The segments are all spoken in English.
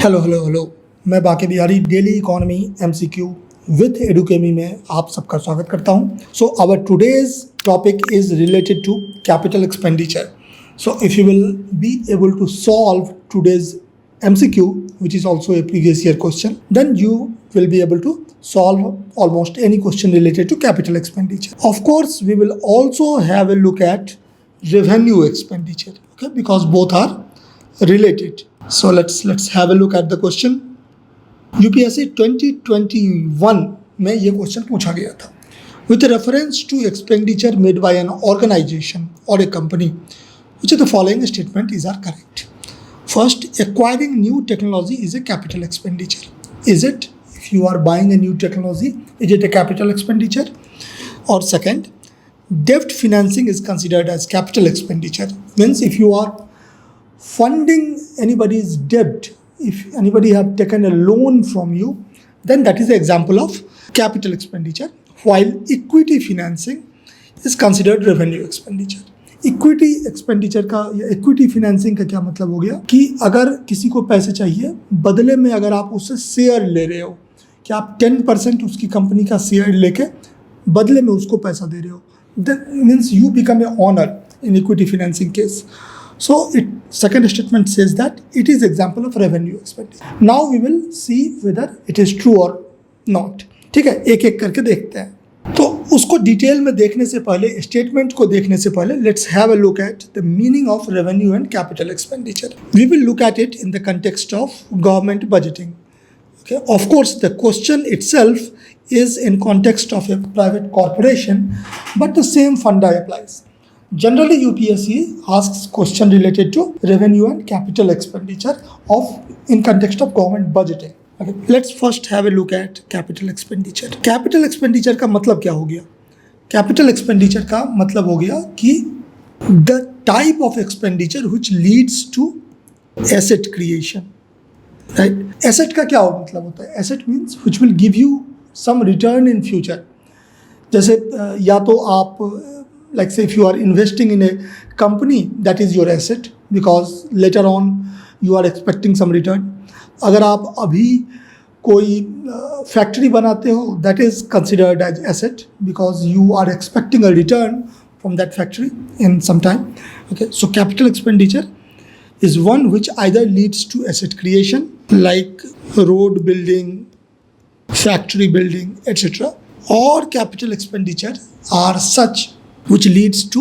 Hello मैं Banke Bihari daily economy MCQ with Edukemy में आप सबका स्वागत करता हूं। So our today's topic is related to capital expenditure. So if you will be able to solve today's MCQ which is also a previous year question, then you will be able to solve almost any question related to capital expenditure. Of course, we will also have a look at revenue expenditure, okay, because both are related. So let's have a look at the question. UPSC 2021 में ये question पूछा गया था. With reference to expenditure made by an organization or a company, which of the following statement are correct? First, acquiring new technology is a capital expenditure. Is it? If you are buying a new technology, is it a capital expenditure? Or second, debt financing is considered as capital expenditure. Means if you are funding anybody's debt, if anybody have taken a loan from you, then that is an example of capital expenditure. While equity financing is considered revenue expenditure. Equity expenditure का या equity financing का क्या मतलब हो गया कि अगर किसी को पैसे चाहिए, बदले में अगर आप उससे शेयर ले रहे हो, कि आप 10% उसकी कंपनी का शेयर लेके बदले में उसको पैसा दे रहे हो, that means you become a owner in equity financing case. So it second statement says that it is example of revenue expenditure. Now we will see whether it is true or not. ठीक है, एक एक करके देखते हैं. तो उसको detail में देखने से पहले, स्टेटमेंट को देखने से पहले, let's have a look at the meaning of revenue and capital expenditure. We will look at it in the context of government budgeting. Okay, of course the question itself is in context of a private corporation, but the same funda applies. Generally UPSC asks question related to revenue and capital expenditure in context of government budgeting. Okay, let's first have a look at capital expenditure. Capital expenditure का मतलब क्या हो गया? Capital expenditure का मतलब हो गया कि the type of expenditure which leads to asset creation. Right? Asset का क्या मतलब होता है? Asset means which will give you some return in future. जैसे या तो आप like say if you are investing in a company, that is your asset because later on you are expecting some return. अगर आप अभी कोई factory बनाते हो, that is considered as asset because you are expecting a return from that factory in some time. Okay, so capital expenditure is one which either leads to asset creation like road building, factory building, etc., or capital expenditure are such which leads to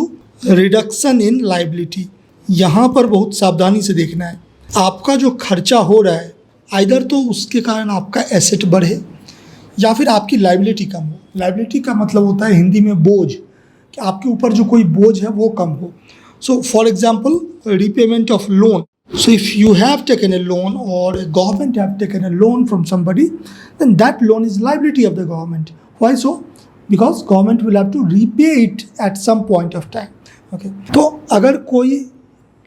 reduction in liability. यहाँ पर बहुत सावधानी से देखना है. आपका जो खर्चा हो रहा है, आइदर तो उसके कारण आपका एसेट बढ़े या फिर आपकी लाइबिलिटी कम हो. लाइबिलिटी का मतलब होता है हिंदी में बोझ, कि आपके ऊपर जो कोई बोझ है वो कम हो. So for example repayment of loan. So if you have taken a loan और government have taken a loan from somebody, then that loan is liability of the government. Why so? Because government will have to repay it at some point of time. Okay, तो अगर कोई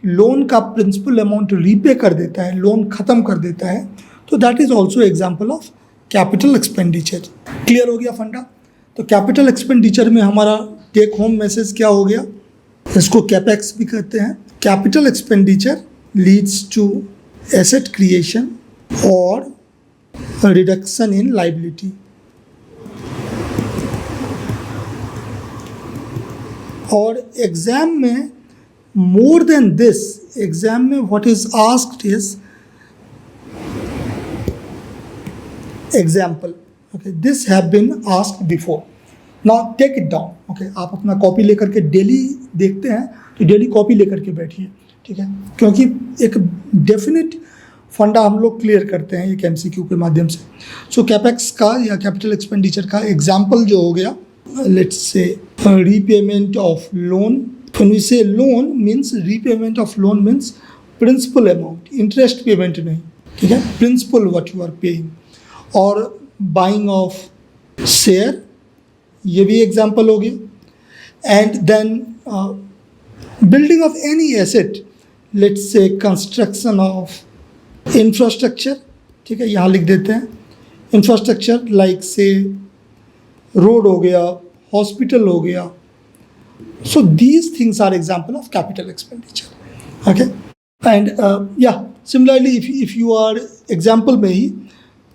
loan का principal amount repay कर देता है, loan ख़त्म कर देता है, तो that is also example of capital expenditure. Clear हो गया फंडा? तो कैपिटल एक्सपेंडिचर में हमारा टेक होम मैसेज क्या हो गया? इसको कैपेक्स भी कहते हैं. Capital expenditure leads to asset creation और रिडक्शन इन लाइबिलिटी. और एग्जाम में more than this, exam में what is asked is example. Okay, this have been asked before. Now take it down. Okay, आप अपना copy लेकर के daily देखते हैं तो डेली कॉपी लेकर के बैठिए. ठीक है, क्योंकि एक डेफिनेट फंडा हम लोग क्लियर करते हैं एक MCQ के माध्यम से. सो कैपेक्स का या कैपिटल एक्सपेंडिचर का एग्जाम्पल जो हो गया, let's say repayment of loan. When we say loan means repayment of loan means principal amount, interest payment नहीं, ठीक है, principal what you are paying. और buying of share, ये भी example हो गया. And then building of any asset, let's say construction of infrastructure, ठीक है, यहाँ लिख देते हैं infrastructure like say road हो गया, hospital हो गया. So these things are example of capital expenditure. Okay, and yeah, similarly if you are example में ही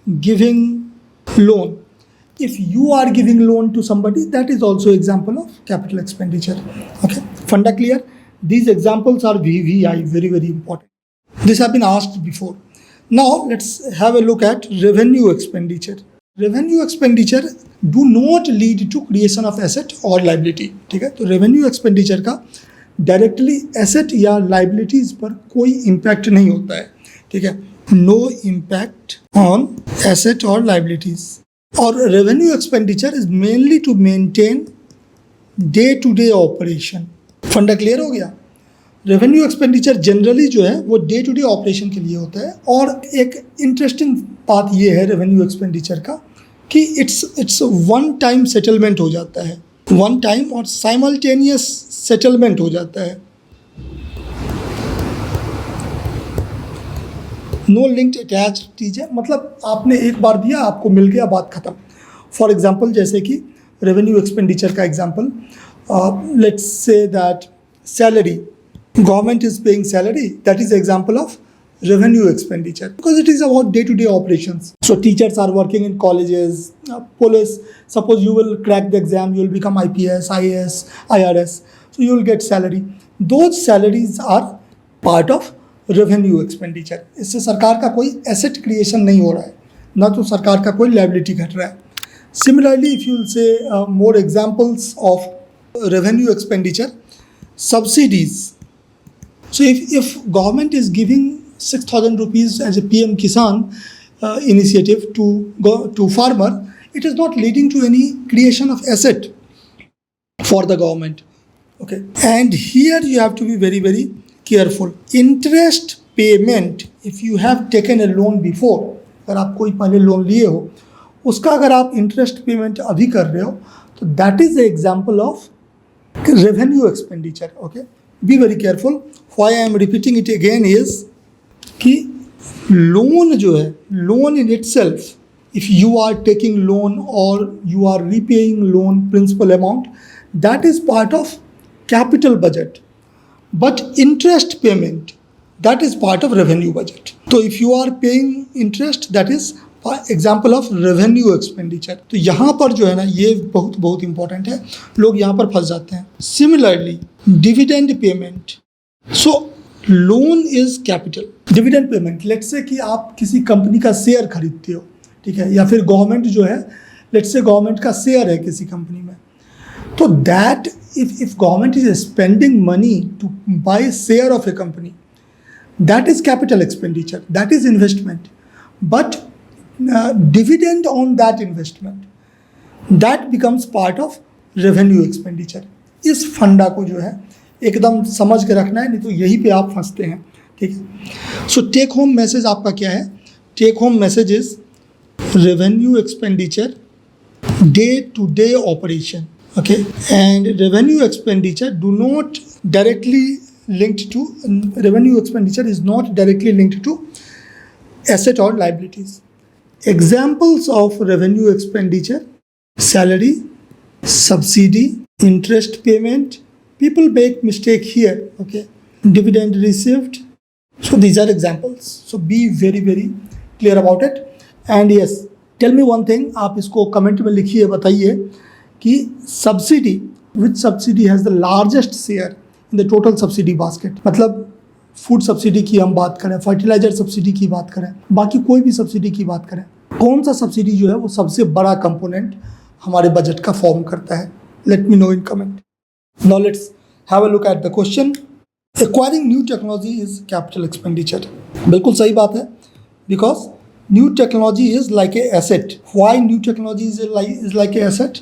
giving loan, if you are giving loan to somebody, that is also example of capital expenditure. Okay, funda clear? These examples are VVI, very, very important. This have been asked before. Now let's have a look at revenue expenditure. Revenue expenditure do not lead to creation of asset or liability. ठीक है, तो revenue expenditure का directly asset या liabilities पर कोई impact नहीं होता है. ठीक है, no impact on asset or liabilities. और revenue expenditure is mainly to maintain day-to-day operation. फंडा क्लियर हो गया? रेवेन्यू एक्सपेंडिचर जनरली जो है वो डे टू डे ऑपरेशन के लिए होता है. और एक इंटरेस्टिंग बात ये है रेवेन्यू एक्सपेंडिचर का कि इट्स वन टाइम सेटलमेंट हो जाता है, वन टाइम और साइमल्टेनियस सेटलमेंट हो जाता है. नो लिंक्ड अटैच चीज़ है, मतलब आपने एक बार दिया आपको मिल गया, बात खत्म. फॉर एग्जांपल जैसे कि रेवेन्यू एक्सपेंडिचर का example, let's say that salary, government is paying salary, that is example of revenue expenditure because it is about day-to-day operations. So teachers are working in colleges, police, suppose you will crack the exam, you will become IPS, IAS, IRS, so you will get salary. Those salaries are part of revenue expenditure. इससे सरकार का कोई asset creation नहीं हो रहा है, ना तो सरकार का कोई liability घट रहा है. Similarly, if you will say more examples of revenue expenditure, subsidies. So if government is giving 6,000 rupees as a PM Kisan initiative to farmer, it is not leading to any creation of asset for the government. Okay, and here you have to be very, very careful. Interest payment, if you have taken a loan before, अगर आप कोई पहले loan लिए हो, उसका अगर आप interest payment अभी कर रहे हो, तो that is the example of revenue expenditure. Okay, be very careful. Why I am repeating it again is कि लोन जो है, loan in itself, if you are taking loan और you are repaying loan principal amount, that is part of capital budget. But interest payment, that is part of revenue budget. तो if you are paying interest, that is example of revenue expenditure. तो यहाँ पर जो है ना, ये बहुत बहुत इंपॉर्टेंट है, लोग यहाँ पर फंस जाते हैं. Similarly dividend payment, so loan is capital. Dividend payment, let's say कि आप किसी कंपनी का शेयर खरीदते हो, ठीक है, या फिर गवर्नमेंट जो है, लेट्स से गवर्नमेंट का शेयर है किसी कंपनी में, तो that if government is spending money to buy a share of a company, that is capital expenditure, that is investment. But dividend on that investment, that becomes part of revenue expenditure. इस फंडा को जो है एकदम समझ के रखना है, नहीं तो यहीं पे आप फंसते हैं. ठीक है. सो टेक होम मैसेज आपका क्या है? Take home message is revenue expenditure day to day operation. Okay, and revenue expenditure do not directly linked to, revenue expenditure is not directly linked to asset or liabilities. Examples of revenue expenditure: salary, subsidy, interest payment. People make mistake here. Okay, dividend received. So these are examples. So be very, very clear about it. And yes, tell me one thing. आप इसको comment में लिखिए, बताइए कि subsidy, which subsidy has the largest share in the total subsidy basket. मतलब food subsidy की हम बात करें, फर्टिलाइजर सब्सिडी की बात करें, बाकी कोई भी सब्सिडी की बात करें, कौन सा सब्सिडी जो है वो सबसे बड़ा कंपोनेंट हमारे बजट का फॉर्म करता है? Let me know in comment. Now let's have a look at the question. Acquiring new technology is capital expenditure. बिल्कुल सही बात है, because new technology is like a asset. Why new technology is like a asset?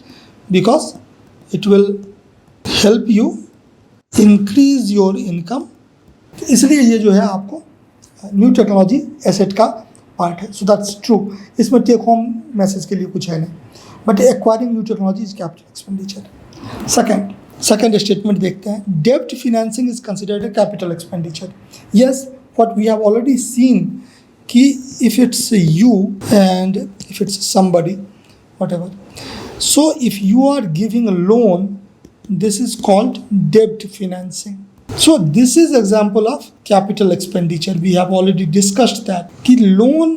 Because it will help you increase your income. इसलिए ये जो है आपको new technology asset का पार्ट है. So that's true. इसमें टेक होम मैसेज के लिए कुछ है नहीं, but acquiring new technology is capital expenditure. Second statement देखते हैं. डेब्ट financing is considered a capital expenditure. Yes, what we have already seen कि if it's you and if it's somebody, whatever. So if you are giving a loan, this is called debt financing. So this is example of capital expenditure. We have already discussed that कि loan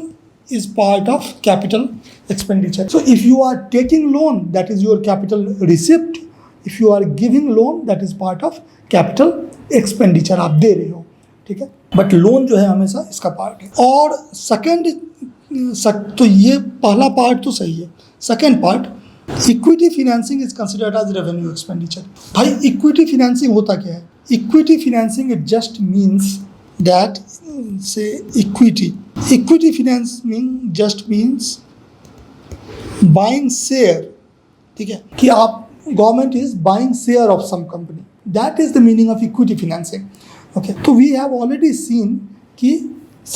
is part of capital expenditure. So if you are taking loan, that is your capital receipt. If you are giving loan, that is part of capital expenditure. आप दे रहे हो, ठीक है, but loan जो है हमेशा इसका पार्ट है. और सेकंड, तो ये पहला पार्ट तो सही है. Second part, equity financing is considered as revenue expenditure. भाई इक्विटी फाइनेंसिंग होता क्या है? Equity financing it just means that say equity financing just means buying share, ठीक है, कि आप government is buying share of some company. That is the meaning of equity financing. Okay, so we have already seen कि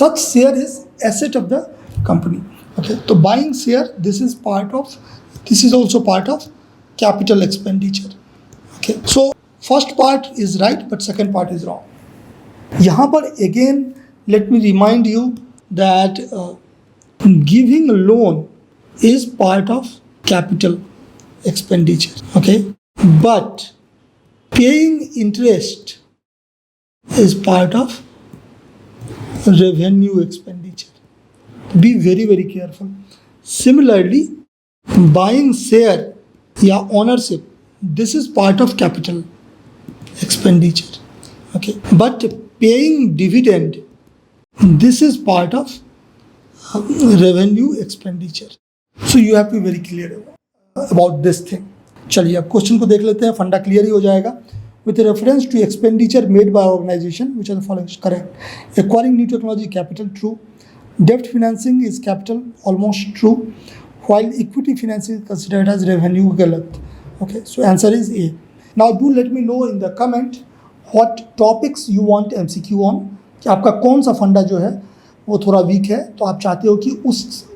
such share is asset of the company. Okay, so buying share, this is also part of capital expenditure. Okay, so first part is right but second part is wrong. यहाँ पर again let me remind you that giving a loan is part of capital expenditure, okay, but paying interest is part of revenue expenditure. Be very very careful. Similarly, buying share या ownership, this is part of capital expenditure, okay, but paying dividend, this is part of revenue expenditure. So you have to be very clear about this thing. चलिए अब question को देख लेते हैं, फंडा clear ही हो जाएगा. With reference to expenditure made by organization, which are the following? Correct. Acquiring new technology, capital, true. Debt financing is capital, almost true. While equity financing is considered as revenue, गलत. Okay, so answer is A. Now do let me know in the comment what topics you want MCQ on, कि आपका कौन सा फंडा जो है वो थोड़ा वीक है, तो आप चाहते हो कि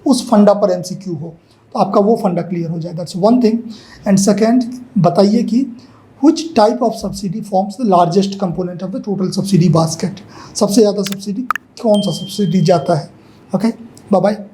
उस फंडा पर MCQ हो, तो आपका वो फंडा क्लियर हो जाए. That's one thing. And second, बताइए कि which type of subsidy forms the largest component of the total subsidy basket. सबसे ज़्यादा सब्सिडी कौन सा सब्सिडी जाता है? Okay, bye bye.